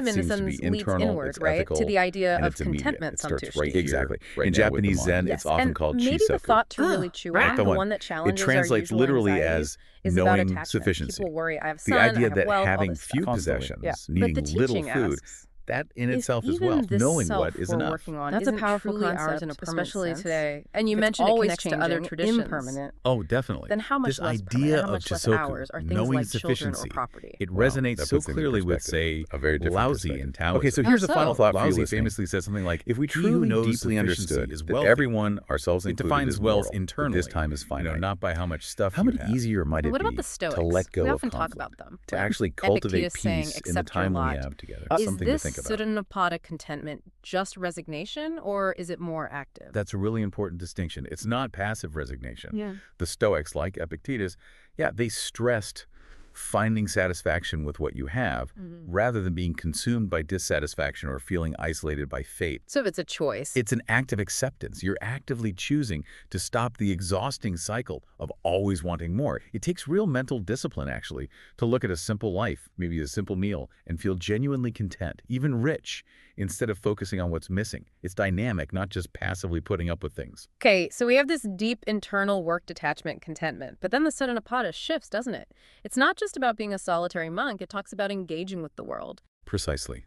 commitment seems to be leads internal, inward, it's right? ethical, To the idea and of it's immediate. contentment, It starts santushti. right here, Exactly. right In now with the Japanese mind. Zen, Yes, it's often and called maybe the chisaku. thought to really chew Right, on, the the one. one that It challenges our translates usual literally anxieties, as is about knowing attachment. sufficiency. People worry, I have a The son, I idea have that wealth, all having this few stuff. Constantly. possessions, Yeah. But needing the little teaching food, asks, that in if itself is even wealth. this Knowing self what is we're enough. working on That's a isn't powerful truly concept, ours in a permanent especially sense, today. and you That's mentioned it always connects to other changing, traditions, impermanent. Oh, definitely. then how much This less permanent, idea how of much less chisaku, ours are things knowing like children or sufficiency, property? it Wow, resonates that so puts into clearly with, perspective say, a very different Laozi perspective. in Taoism. Okay, so here's a How final so? thought for you Laozi listening. famously says something like, If we "He who truly knows deeply sufficiency understood is that wealthy." everyone, ourselves It included, defines is wealth moral, internally. that this time is finite, not by how much stuff how you much have. easier might it What about be the Stoics? to let go We of often talk conflict, about them. to actually cultivate Epictetus saying, peace in the "Accept your time we lot." have together? Is Something to this think about. Sutta Nipata contentment just resignation, or is it more active? That's a really important distinction. It's not passive resignation. Yeah. The Stoics, like Epictetus, yeah, they stressed finding satisfaction with what you have, rather than being consumed by dissatisfaction or feeling isolated by fate. So it's a choice. It's an act of acceptance. You're actively choosing to stop the exhausting cycle of always wanting more. It takes real mental discipline, actually, to look at a simple life, maybe a simple meal, and feel genuinely content, even rich, instead of focusing on what's missing. It's dynamic, not just passively putting up with things. Okay, so we have this deep internal work detachment contentment, but then the Sutta Nipata shifts, doesn't it? It's not just about being a solitary monk, it talks about engaging with the world. Precisely.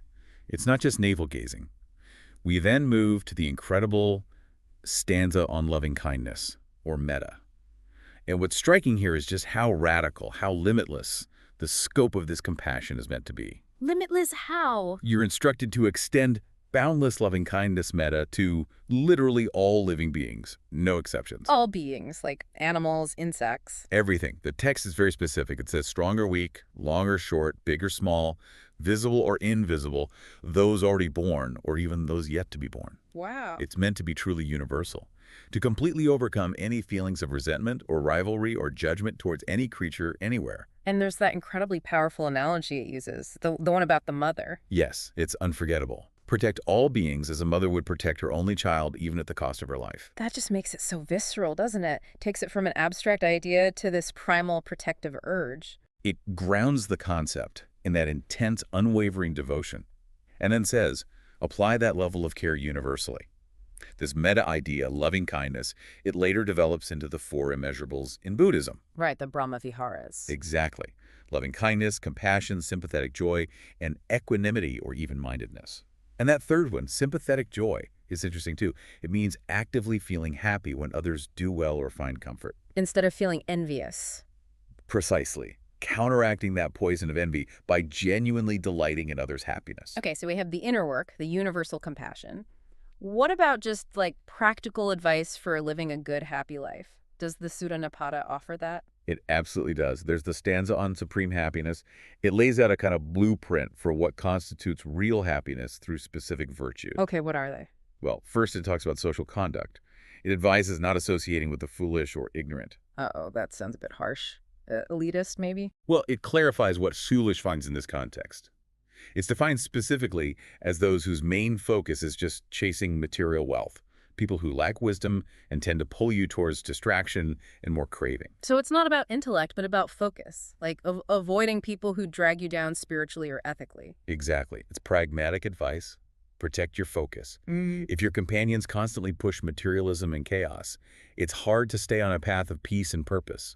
It's not just navel-gazing. We then move to the incredible stanza on loving kindness, or metta. And what's striking here is just how radical, how limitless the scope of this compassion is meant to be. Limitless how? You're instructed to extend boundless loving-kindness metta to literally all living beings, no exceptions. All beings, like animals, insects. Everything. The text is very specific. It says strong or weak, long or short, big or small, visible or invisible, those already born or even those yet to be born. Wow. It's meant to be truly universal, to completely overcome any feelings of resentment or rivalry or judgment towards any creature anywhere. And there's that incredibly powerful analogy it uses, the one about the mother. Yes, it's unforgettable. Protect all beings as a mother would protect her only child, even at the cost of her life. That just makes it so visceral, doesn't it? Takes it from an abstract idea to this primal protective urge. It grounds the concept in that intense, unwavering devotion, and then says, apply that level of care universally. This meta idea, loving kindness, it later develops into the four immeasurables in Buddhism. Right, the Brahma Viharas. Exactly. Loving kindness, compassion, sympathetic joy, and equanimity or even-mindedness. And that third one, sympathetic joy, is interesting too. It means actively feeling happy when others do well or find comfort. Instead of feeling envious. Precisely. Counteracting that poison of envy by genuinely delighting in others' happiness. Okay, so we have the inner work, the universal compassion. What about just like practical advice for living a good, happy life? Does the Sutta Nipata offer that? It absolutely does. There's the stanza on supreme happiness. It lays out a kind of blueprint for what constitutes real happiness through specific virtues. Okay, what are they? Well, first it talks about social conduct. It advises not associating with the foolish or ignorant. Uh-oh, that sounds a bit harsh. Elitist, maybe? Well, it clarifies what foolish finds in this context. It's defined specifically as those whose main focus is just chasing material wealth, people who lack wisdom and tend to pull you towards distraction and more craving. So it's not about intellect, but about focus, like avoiding people who drag you down spiritually or ethically. Exactly. It's pragmatic advice. Protect your focus. If your companions constantly push materialism and chaos, it's hard to stay on a path of peace and purpose.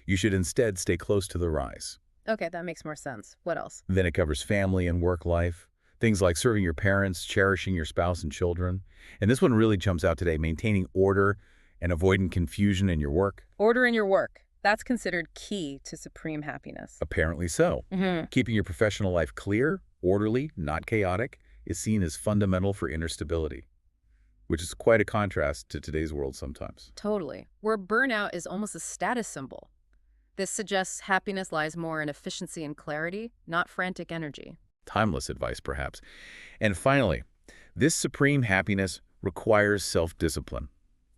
You should instead stay close to the rise. Okay, that makes more sense. What else? Then it covers family and work life, things like serving your parents, cherishing your spouse and children. And this one really jumps out today, maintaining order and avoiding confusion in your work. Order in your work. That's considered key to supreme happiness. Apparently so. Keeping your professional life clear, orderly, not chaotic, is seen as fundamental for inner stability, which is quite a contrast to today's world sometimes. Totally. Where burnout is almost a status symbol. This suggests happiness lies more in efficiency and clarity, not frantic energy. Timeless advice, perhaps. And finally, this supreme happiness requires self-discipline.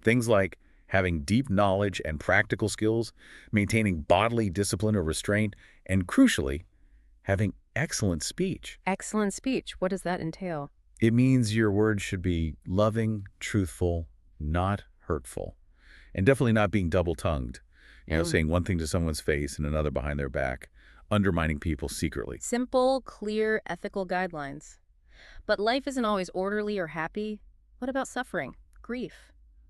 Things like having deep knowledge and practical skills, maintaining bodily discipline or restraint, and crucially, having excellent speech. Excellent speech. What does that entail? It means your words should be loving, truthful, not hurtful, and definitely not being double-tongued. Saying one thing to someone's face and another behind their back, undermining people secretly. Simple, clear, ethical guidelines. But life isn't always orderly or happy. What about suffering? Grief?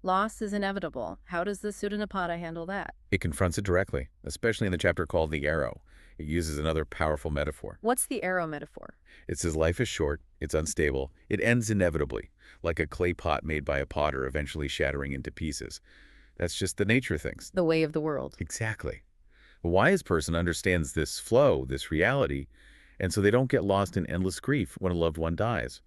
Loss is inevitable. How does the Sutta Nipata handle that? It confronts it directly, especially in the chapter called The Arrow. It uses another powerful metaphor. What's the arrow metaphor? It says life is short, it's unstable, it ends inevitably, like a clay pot made by a potter eventually shattering into pieces. That's just the nature of things. The way of the world. Exactly. A wise person understands this flow, this reality, and so they don't get lost in endless grief when a loved one dies.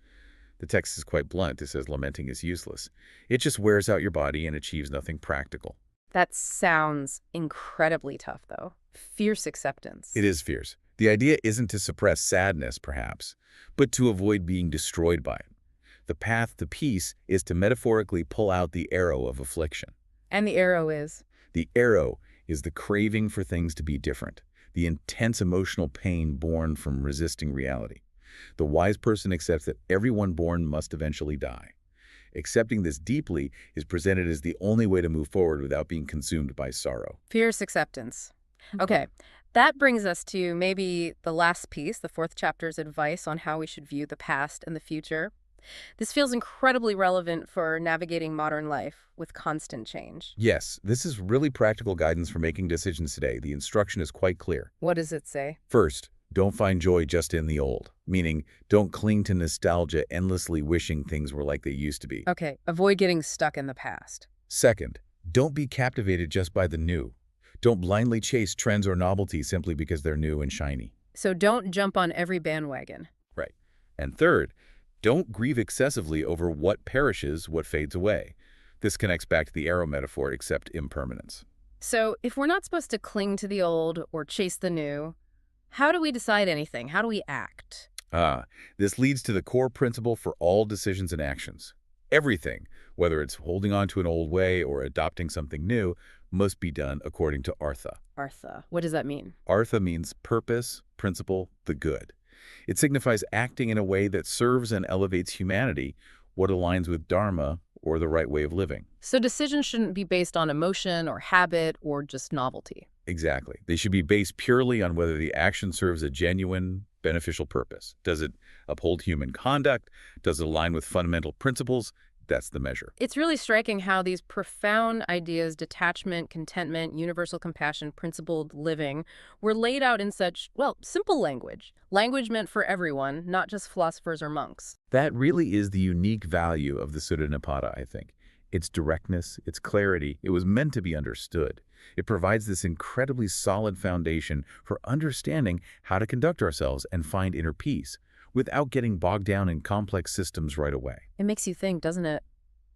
The text is quite blunt. It says lamenting is useless. It just wears out your body and achieves nothing practical. That sounds incredibly tough, though. Fierce acceptance. It is fierce. The idea isn't to suppress sadness, perhaps, but to avoid being destroyed by it. The path to peace is to metaphorically pull out the arrow of affliction. And the arrow is? The arrow is the craving for things to be different, the intense emotional pain born from resisting reality. The wise person accepts that everyone born must eventually die. Accepting this deeply is presented as the only way to move forward without being consumed by sorrow. Fierce acceptance. Okay, that brings us to maybe the last piece, the fourth chapter's advice on how we should view the past and the future. This feels incredibly relevant for navigating modern life with constant change. Yes, this is really practical guidance for making decisions today. The instruction is quite clear. What does it say? First, don't find joy just in the old, meaning don't cling to nostalgia, endlessly wishing things were like they used to be. Okay, avoid getting stuck in the past. Second, don't be captivated just by the new. Don't blindly chase trends or novelties simply because they're new and shiny. So don't jump on every bandwagon. Right. And third, don't grieve excessively over what perishes, what fades away. This connects back to the arrow metaphor, except impermanence. So if we're not supposed to cling to the old or chase the new, how do we decide anything? How do we act? This leads to the core principle for all decisions and actions. Everything, whether it's holding on to an old way or adopting something new, must be done according to Artha. Artha. What does that mean? Artha means purpose, principle, the good. It signifies acting in a way that serves and elevates humanity, what aligns with Dharma or the right way of living. So decisions shouldn't be based on emotion or habit or just novelty. Exactly. They should be based purely on whether the action serves a genuine, beneficial purpose. Does it uphold human conduct? Does it align with fundamental principles? That's the measure. It's really striking how these profound ideas, detachment, contentment, universal compassion, principled living, were laid out in such, well, simple language. Language meant for everyone, not just philosophers or monks. That really is the unique value of the Sutta Nipata, I think. Its directness, its clarity, it was meant to be understood. It provides this incredibly solid foundation for understanding how to conduct ourselves and find inner peace without getting bogged down in complex systems right away. It makes you think, doesn't it?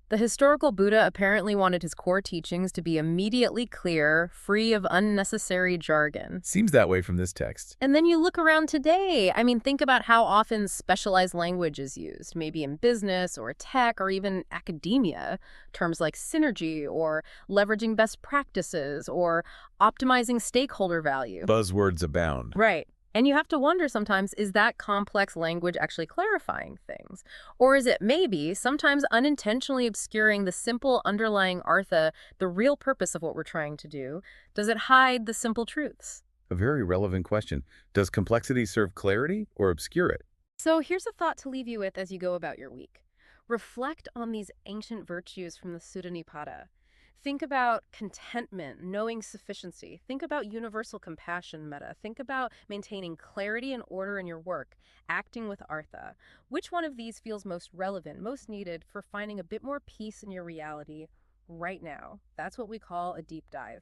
The historical Buddha apparently wanted his core teachings to be immediately clear, free of unnecessary jargon. Seems that way from this text. And then you look around today. I mean, think about how often specialized language is used, maybe in business or tech or even academia. Terms like synergy or leveraging best practices or optimizing stakeholder value. Buzzwords abound. Right. And you have to wonder sometimes, is that complex language actually clarifying things? Or is it maybe sometimes unintentionally obscuring the simple underlying artha, the real purpose of what we're trying to do? Does it hide the simple truths? A very relevant question. Does complexity serve clarity or obscure it? So here's a thought to leave you with as you go about your week. Reflect on these ancient virtues from the Sutta Nipata. Think about contentment, knowing sufficiency. Think about universal compassion, metta. Think about maintaining clarity and order in your work, acting with artha. Which one of these feels most relevant, most needed for finding a bit more peace in your reality right now? That's what we call a deep dive.